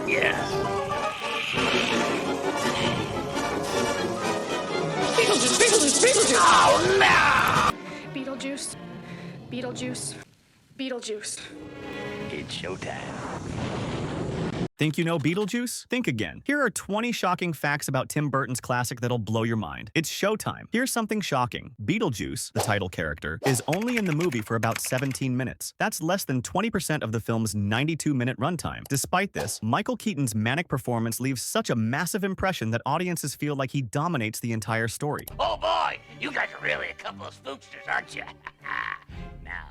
Yes. Beetlejuice! Oh, no! Beetlejuice. Beetlejuice. Beetlejuice. It's showtime. Think you know Beetlejuice? Think again. Here are 20 shocking facts about Tim Burton's classic that'll blow your mind. It's showtime. Here's something shocking. Beetlejuice, the title character, is only in the movie for about 17 minutes. That's less than 20% of the film's 92-minute runtime. Despite this, Michael Keaton's manic performance leaves such a massive impression that audiences feel like he dominates the entire story. Oh, boy! You guys are really a couple of spooksters, aren't you? Now,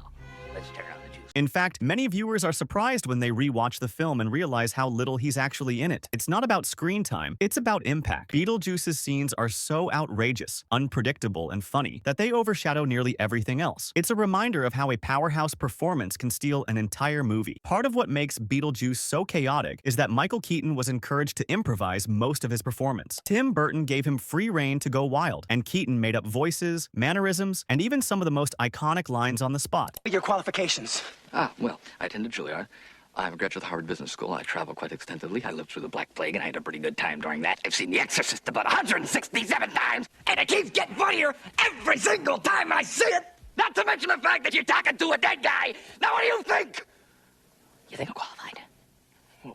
let's turn on the juice. In fact, many viewers are surprised when they rewatch the film and realize how little he's actually in it. It's not about screen time, it's about impact. Beetlejuice's scenes are so outrageous, unpredictable, and funny that they overshadow nearly everything else. It's a reminder of how a powerhouse performance can steal an entire movie. Part of what makes Beetlejuice so chaotic is that Michael Keaton was encouraged to improvise most of his performance. Tim Burton gave him free rein to go wild, and Keaton made up voices, mannerisms, and even some of the most iconic lines on the spot. Your qualifications? Well, I attended Juilliard. I'm a graduate of Harvard Business School. I travel quite extensively. I lived through the Black Plague, and I had a pretty good time during that. I've seen The Exorcist about 167 times, and it keeps getting funnier every single time I see it. Not to mention the fact that you're talking to a dead guy. Now, what do you think? You think I'm qualified?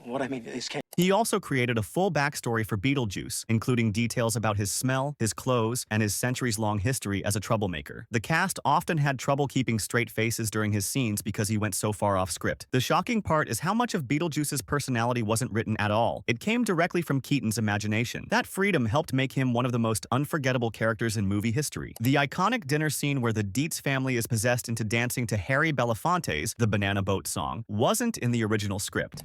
What I mean is, He also created a full backstory for Beetlejuice, including details about his smell, his clothes, and his centuries-long history as a troublemaker. The cast often had trouble keeping straight faces during his scenes because he went so far off script. The shocking part is how much of Beetlejuice's personality wasn't written at all. It came directly from Keaton's imagination. That freedom helped make him one of the most unforgettable characters in movie history. The iconic dinner scene where the Dietz family is possessed into dancing to Harry Belafonte's The Banana Boat song wasn't in the original script.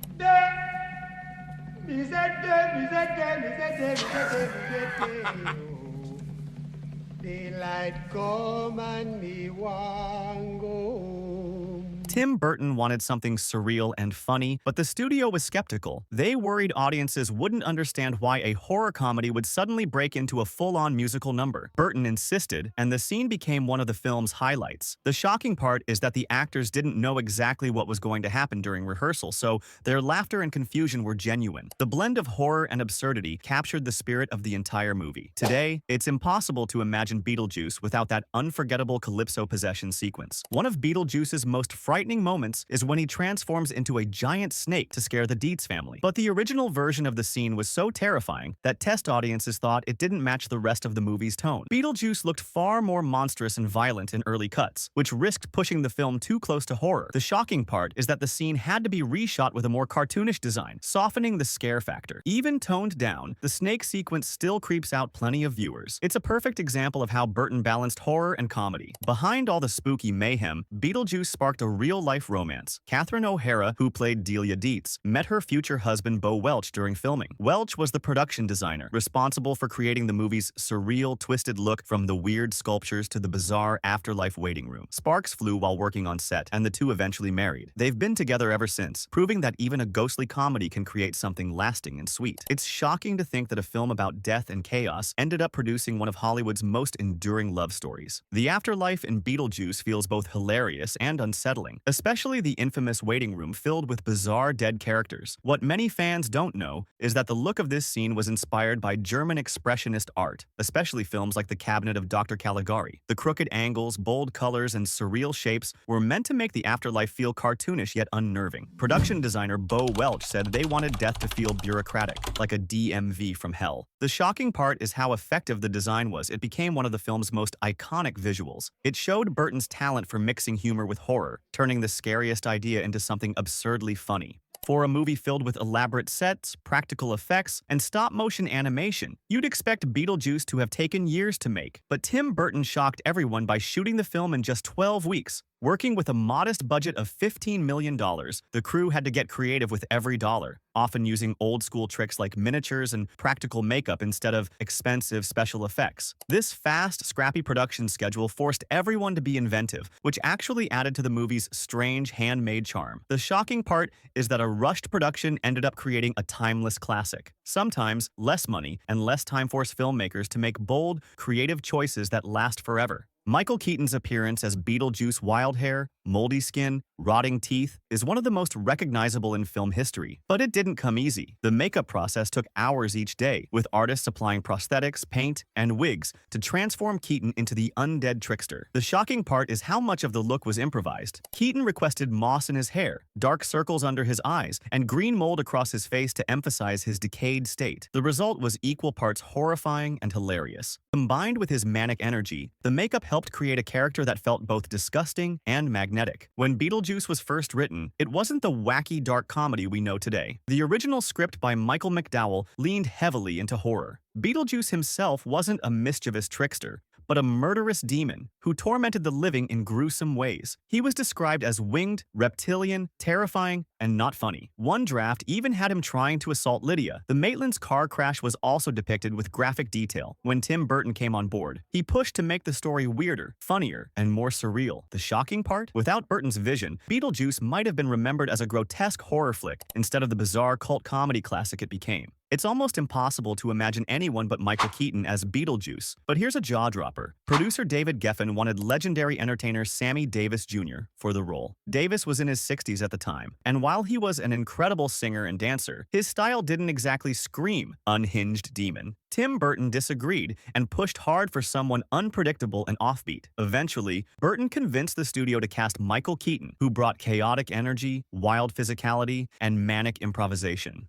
Daylight come and me want go. Tim Burton wanted something surreal and funny, but the studio was skeptical. They worried audiences wouldn't understand why a horror comedy would suddenly break into a full-on musical number. Burton insisted, and the scene became one of the film's highlights. The shocking part is that the actors didn't know exactly what was going to happen during rehearsal, so their laughter and confusion were genuine. The blend of horror and absurdity captured the spirit of the entire movie. Today, it's impossible to imagine Beetlejuice without that unforgettable Calypso possession sequence. One of Beetlejuice's most frightening moments is when he transforms into a giant snake to scare the Dietz family. But the original version of the scene was so terrifying that test audiences thought it didn't match the rest of the movie's tone. Beetlejuice looked far more monstrous and violent in early cuts, which risked pushing the film too close to horror. The shocking part is that the scene had to be reshot with a more cartoonish design, softening the scare factor. Even toned down, the snake sequence still creeps out plenty of viewers. It's a perfect example of how Burton balanced horror and comedy. Behind all the spooky mayhem, Beetlejuice sparked a real-life romance. Catherine O'Hara, who played Delia Dietz, met her future husband Bo Welch during filming. Welch was the production designer, responsible for creating the movie's surreal, twisted look from the weird sculptures to the bizarre afterlife waiting room. Sparks flew while working on set, and the two eventually married. They've been together ever since, proving that even a ghostly comedy can create something lasting and sweet. It's shocking to think that a film about death and chaos ended up producing one of Hollywood's most enduring love stories. The afterlife in Beetlejuice feels both hilarious and unsettling, especially the infamous waiting room filled with bizarre dead characters. What many fans don't know is that the look of this scene was inspired by German expressionist art, especially films like The Cabinet of Dr. Caligari. The crooked angles, bold colors, and surreal shapes were meant to make the afterlife feel cartoonish yet unnerving. Production designer Bo Welch said they wanted death to feel bureaucratic, like a DMV from hell. The shocking part is how effective the design was. It became one of the film's most iconic visuals. It showed Burton's talent for mixing humor with horror, turning the scariest idea into something absurdly funny. For a movie filled with elaborate sets, practical effects, and stop-motion animation, you'd expect Beetlejuice to have taken years to make. But Tim Burton shocked everyone by shooting the film in just 12 weeks. Working with a modest budget of $15 million, the crew had to get creative with every dollar, often using old-school tricks like miniatures and practical makeup instead of expensive special effects. This fast, scrappy production schedule forced everyone to be inventive, which actually added to the movie's strange, handmade charm. The shocking part is that a rushed production ended up creating a timeless classic. Sometimes, less money and less time forced filmmakers to make bold, creative choices that last forever. Michael Keaton's appearance as Beetlejuice Wildhair, Moldy Skin, rotting teeth is one of the most recognizable in film history. But it didn't come easy. The makeup process took hours each day, with artists applying prosthetics, paint, and wigs to transform Keaton into the undead trickster. The shocking part is how much of the look was improvised. Keaton requested moss in his hair, dark circles under his eyes, and green mold across his face to emphasize his decayed state. The result was equal parts horrifying and hilarious. Combined with his manic energy, the makeup helped create a character that felt both disgusting and magnetic. When Beetlejuice was first written, it wasn't the wacky dark comedy we know today. The original script by Michael McDowell leaned heavily into horror. Beetlejuice himself wasn't a mischievous trickster, but a murderous demon who tormented the living in gruesome ways. He was described as winged, reptilian, terrifying, and not funny. One draft even had him trying to assault Lydia. The Maitlands' car crash was also depicted with graphic detail when Tim Burton came on board. He pushed to make the story weirder, funnier, and more surreal. The shocking part? Without Burton's vision, Beetlejuice might have been remembered as a grotesque horror flick instead of the bizarre cult comedy classic it became. It's almost impossible to imagine anyone but Michael Keaton as Beetlejuice. But here's a jaw-dropper. Producer David Geffen wanted legendary entertainer Sammy Davis Jr. for the role. Davis was in his 60s at the time, and while he was an incredible singer and dancer, his style didn't exactly scream unhinged demon. Tim Burton disagreed and pushed hard for someone unpredictable and offbeat. Eventually, Burton convinced the studio to cast Michael Keaton, who brought chaotic energy, wild physicality, and manic improvisation.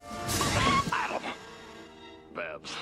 Babs.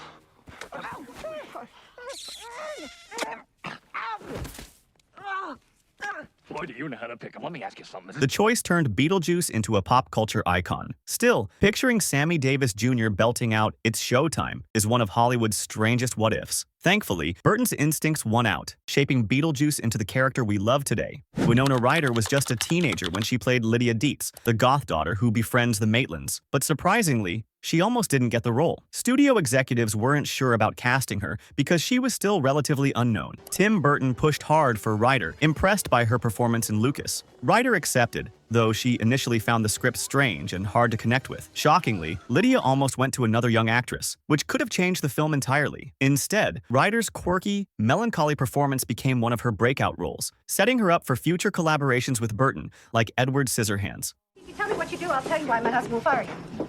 Boy, do you know how to pick 'em. Let me ask you something. The choice turned Beetlejuice into a pop culture icon. Still, picturing Sammy Davis Jr. belting out "It's showtime" is one of Hollywood's strangest what-ifs. Thankfully, Burton's instincts won out, shaping Beetlejuice into the character we love today. Winona Ryder was just a teenager when she played Lydia Dietz, the goth daughter who befriends the Maitlands. But surprisingly, she almost didn't get the role. Studio executives weren't sure about casting her because she was still relatively unknown. Tim Burton pushed hard for Ryder, impressed by her performance in Lucas. Ryder accepted, though she initially found the script strange and hard to connect with. Shockingly, Lydia almost went to another young actress, which could have changed the film entirely. Instead, Ryder's quirky, melancholy performance became one of her breakout roles, setting her up for future collaborations with Burton, like Edward Scissorhands. If you tell me what you do, I'll tell you why my husband will fire you.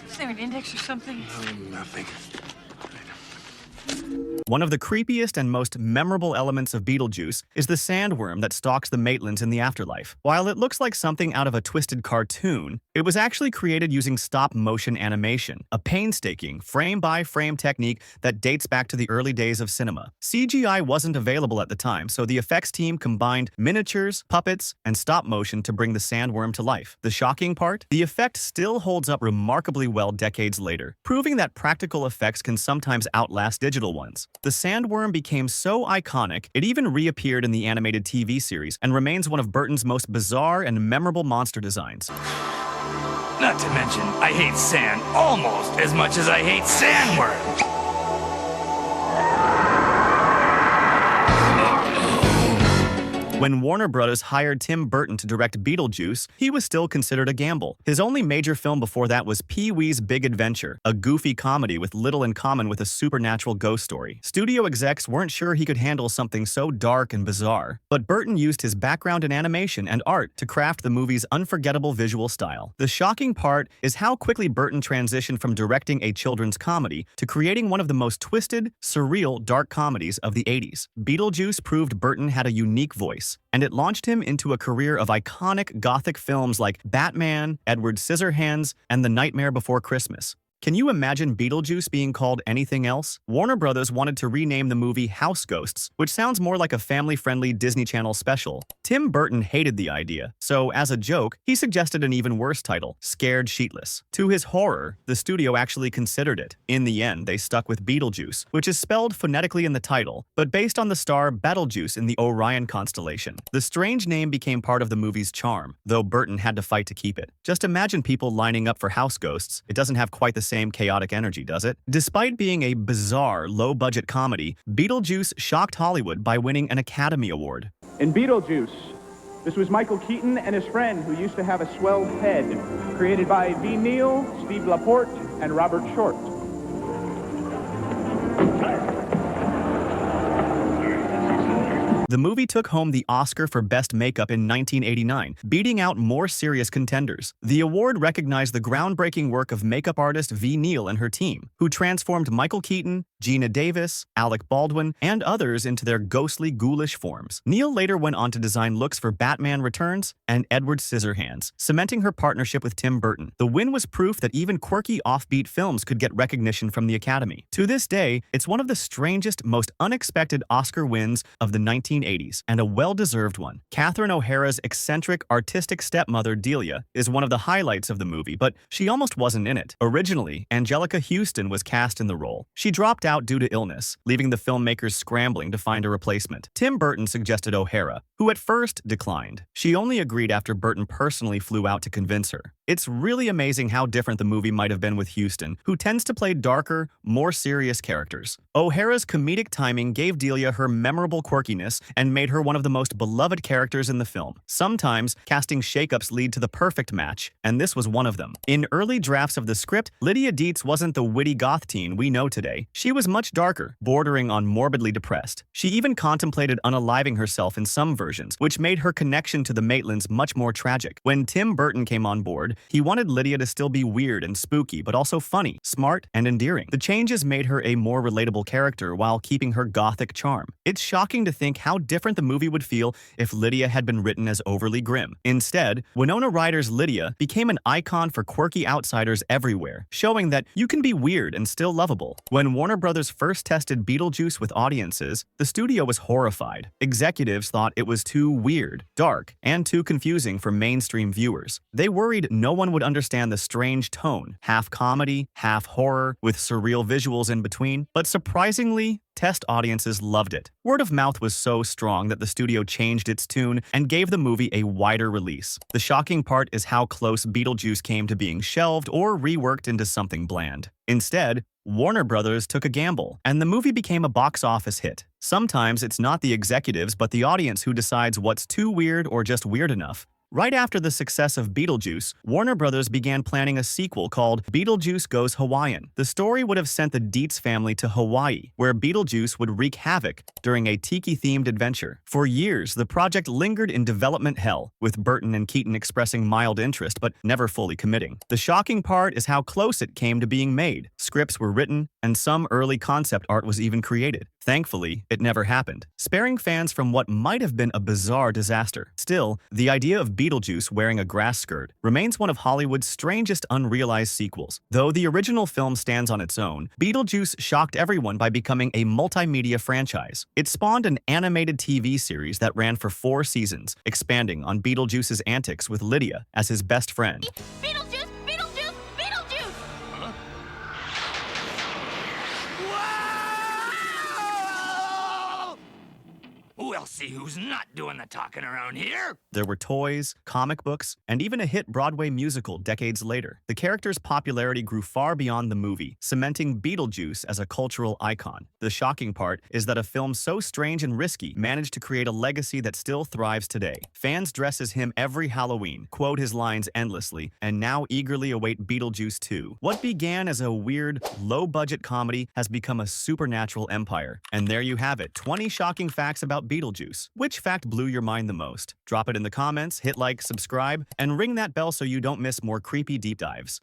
Is there an index or something? Nothing. One of the creepiest and most memorable elements of Beetlejuice is the sandworm that stalks the Maitlands in the afterlife. While it looks like something out of a twisted cartoon, it was actually created using stop-motion animation, a painstaking, frame-by-frame technique that dates back to the early days of cinema. CGI wasn't available at the time, so the effects team combined miniatures, puppets, and stop-motion to bring the sandworm to life. The shocking part? The effect still holds up remarkably well decades later, proving that practical effects can sometimes outlast digital ones. The sandworm became so iconic, it even reappeared in the animated TV series and remains one of Burton's most bizarre and memorable monster designs. Not to mention, I hate sand almost as much as I hate sandworms. When Warner Bros. Hired Tim Burton to direct Beetlejuice, he was still considered a gamble. His only major film before that was Pee-wee's Big Adventure, a goofy comedy with little in common with a supernatural ghost story. Studio execs weren't sure he could handle something so dark and bizarre, but Burton used his background in animation and art to craft the movie's unforgettable visual style. The shocking part is how quickly Burton transitioned from directing a children's comedy to creating one of the most twisted, surreal, dark comedies of the 80s. Beetlejuice proved Burton had a unique voice, and it launched him into a career of iconic gothic films like Batman, Edward Scissorhands, and The Nightmare Before Christmas. Can you imagine Beetlejuice being called anything else? Warner Bros. Wanted to rename the movie House Ghosts, which sounds more like a family-friendly Disney Channel special. Tim Burton hated the idea, so as a joke, he suggested an even worse title, Scared Sheetless. To his horror, the studio actually considered it. In the end, they stuck with Beetlejuice, which is spelled phonetically in the title, but based on the star Betelgeuse in the Orion constellation. The strange name became part of the movie's charm, though Burton had to fight to keep it. Just imagine people lining up for House Ghosts. It doesn't have quite the same chaotic energy, does it? Despite being a bizarre, low-budget comedy, Beetlejuice shocked Hollywood by winning an Academy Award. In Beetlejuice, this was Michael Keaton and his friend who used to have a swelled head, created by V. Neal, Steve Laporte, and Robert Short. The The movie took home the Oscar for Best Makeup in 1989, beating out more serious contenders. The award recognized the groundbreaking work of makeup artist V. Neal and her team, who transformed Michael Keaton, Gina Davis, Alec Baldwin, and others into their ghostly, ghoulish forms. Neal later went on to design looks for Batman Returns and Edward Scissorhands, cementing her partnership with Tim Burton. The win was proof that even quirky, offbeat films could get recognition from the Academy. To this day, it's one of the strangest, most unexpected Oscar wins of the 1980s, and a well-deserved one. Catherine O'Hara's eccentric, artistic stepmother, Delia, is one of the highlights of the movie, but she almost wasn't in it. Originally, Angelica Houston was cast in the role. She dropped out due to illness, leaving the filmmakers scrambling to find a replacement. Tim Burton suggested O'Hara, who at first declined. She only agreed after Burton personally flew out to convince her. It's really amazing how different the movie might have been with Houston, who tends to play darker, more serious characters. O'Hara's comedic timing gave Delia her memorable quirkiness and made her one of the most beloved characters in the film. Sometimes, casting shakeups lead to the perfect match, and this was one of them. In early drafts of the script, Lydia Dietz wasn't the witty goth teen we know today. She was much darker, bordering on morbidly depressed. She even contemplated unaliving herself in some versions, which made her connection to the Maitlands much more tragic. When Tim Burton came on board, he wanted Lydia to still be weird and spooky, but also funny, smart, and endearing. The changes made her a more relatable character while keeping her gothic charm. It's shocking to think how different the movie would feel if Lydia had been written as overly grim. Instead, Winona Ryder's Lydia became an icon for quirky outsiders everywhere, showing that you can be weird and still lovable. When Warner Brothers first tested Beetlejuice with audiences, the studio was horrified. Executives thought it was too weird, dark, and too confusing for mainstream viewers. They worried no one would understand the strange tone, half comedy, half horror, with surreal visuals in between. But surprisingly, test audiences loved it. Word of mouth was so strong that the studio changed its tune and gave the movie a wider release. The shocking part is how close Beetlejuice came to being shelved or reworked into something bland. Instead, Warner Brothers took a gamble, and the movie became a box office hit. Sometimes it's not the executives but the audience who decides what's too weird or just weird enough. Right after the success of Beetlejuice, Warner Brothers began planning a sequel called Beetlejuice Goes Hawaiian. The story would have sent the Dietz family to Hawaii, where Beetlejuice would wreak havoc during a tiki-themed adventure. For years, the project lingered in development hell, with Burton and Keaton expressing mild interest but never fully committing. The shocking part is how close it came to being made. Scripts were written, and some early concept art was even created. Thankfully, it never happened, sparing fans from what might have been a bizarre disaster. Still, the idea of Beetlejuice wearing a grass skirt remains one of Hollywood's strangest unrealized sequels. Though the original film stands on its own, Beetlejuice shocked everyone by becoming a multimedia franchise. It spawned an animated TV series that ran for 4 seasons, expanding on Beetlejuice's antics with Lydia as his best friend. Beetlejuice! Beetlejuice! Beetlejuice! Huh? Whoa! We'll see who's not doing the talking around here. There were toys, comic books, and even a hit Broadway musical decades later. The character's popularity grew far beyond the movie, cementing Beetlejuice as a cultural icon. The shocking part is that a film so strange and risky managed to create a legacy that still thrives today. Fans dress as him every Halloween, quote his lines endlessly, and now eagerly await Beetlejuice 2. What began as a weird, low-budget comedy has become a supernatural empire. And there you have it, 20 shocking facts about Beetlejuice. Which fact blew your mind the most? Drop it in the comments, hit like, subscribe, and ring that bell so you don't miss more creepy deep dives.